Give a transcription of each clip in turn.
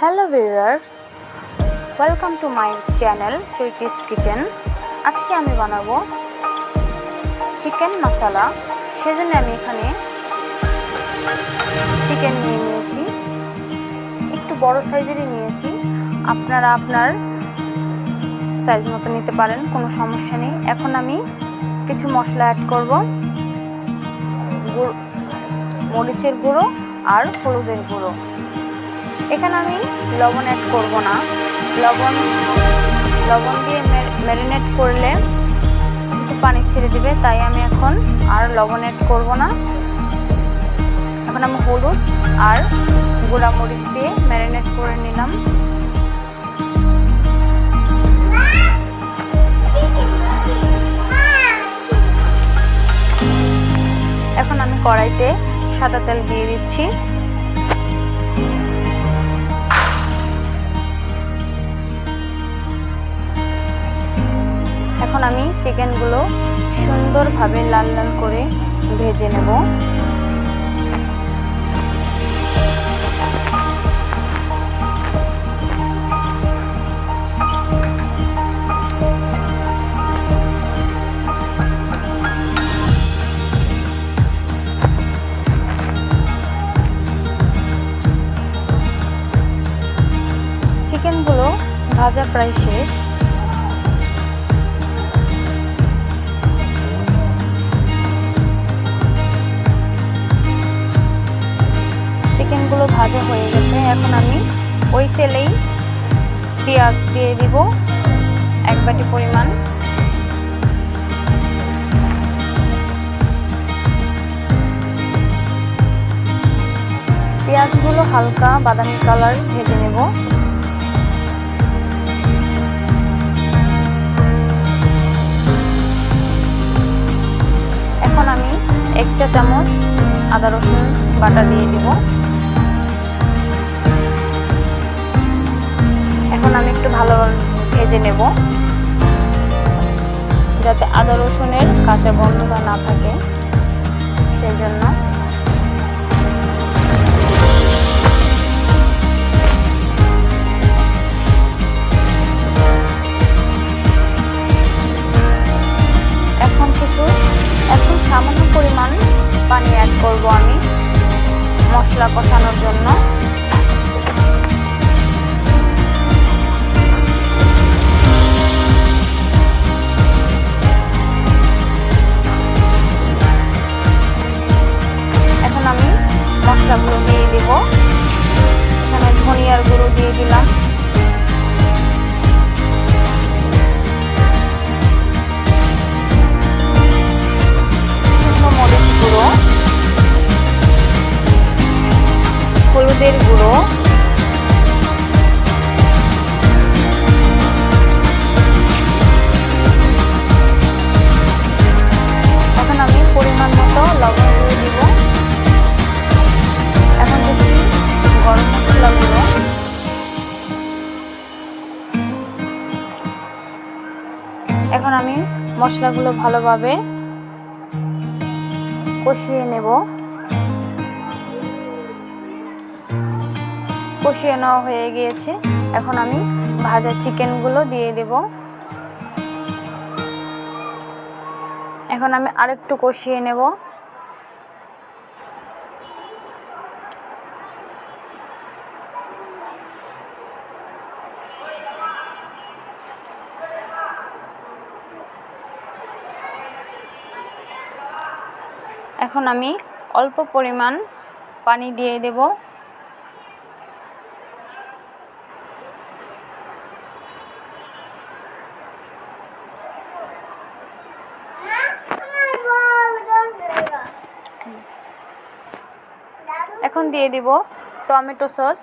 Hello viewers, welcome to my channel Chaiti's kitchen. আজকে আমি বানাবো চিকেন মশলা। সেজন্য আমি এখানে চিকেন নিয়েছি, একটু বড় সাইজেরই নিয়েছি। আপনারা আপনার সাইজ মতো নিতে পারেন, কোনো সমস্যা নেই। এখন আমি কিছু মশলা অ্যাড করব, মরিচের গুঁড়ো আর হলুদের গুঁড়ো। এখানে আমি লবণ অ্যাড করব না। লবণ দিয়ে ম্যারিনেট করলে একটু পানি ছেড়ে দিবে, তাই আমি এখন আর লবণ অ্যাড করব না। এখন আমি হলুদ আর গুঁড়া মরিচ দিয়ে ম্যারিনেট করে নিলাম। এখন আমি কড়াইতে সাদা তেল দিয়ে দিচ্ছি। এখন আমি চিকেনগুলো সুন্দরভাবে লাল লাল করে ভেজে নেব। চিকেনগুলো ভাজা প্রায় শেষ। চিকেনগুলো ভাজা হয়ে গেছে। এখন আমি ওই তেলেই পেঁয়াজ দিয়ে দিব 1 বাটি পরিমাণ। পেঁয়াজগুলো হালকা বাদামি কালার ভেজে নেব। এখন আমি 1 চা চামচ আদা রসুন বাটা দিয়ে দিব। এখন আমি একটু ভালো ভেজে নেব, যাতে আদা রসুনের কাঁচা গন্ধটা না থাকে, সেই জন্য। এখন সামান্য পরিমাণ পানি অ্যাড করব আমি মশলা কষানোর জন্য। এখন আমি মশলাগুলো দিয়ে দেব। এখানে ধনিয়ার গুঁড়ো দিয়ে দিলাম, মরিচ গুঁড়ো, হলুদের গুঁড়ো, এখন আমি পরিমাণ মতো লবণ দিয়ে দিব। এখন দিচ্ছি গরম মশলা গুঁড়ো। এখন আমি মশলাগুলো ভালোভাবে কষিয়ে নেব। কষিয়ে নেওয়া হয়ে গিয়েছে। এখন আমি ভাজা চিকেনগুলো দিয়ে দেব। এখন আমি আরেকটু কষিয়ে নেব। এখন আমি অল্প পরিমাণ পানি দিয়ে দেব। এখন দিয়ে দিব টমেটো সস।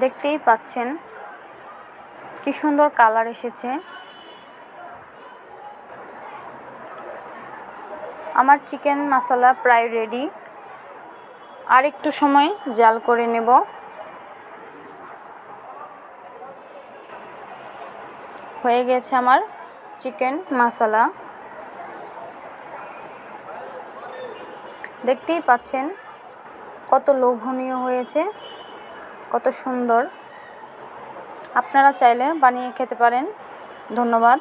দেখতেই পাচ্ছেন কি সুন্দর কালার এসেছে। আমার চিকেন মশলা প্রায় রেডি। আর একটু সময় জাল করে নেব। হয়ে গেছে আমার চিকেন মশলা। দেখতেই পাচ্ছেন কত লোভনীয় হয়েছে, কত সুন্দর। আপনারা চাইলে বানিয়ে খেতে পারেন। ধন্যবাদ।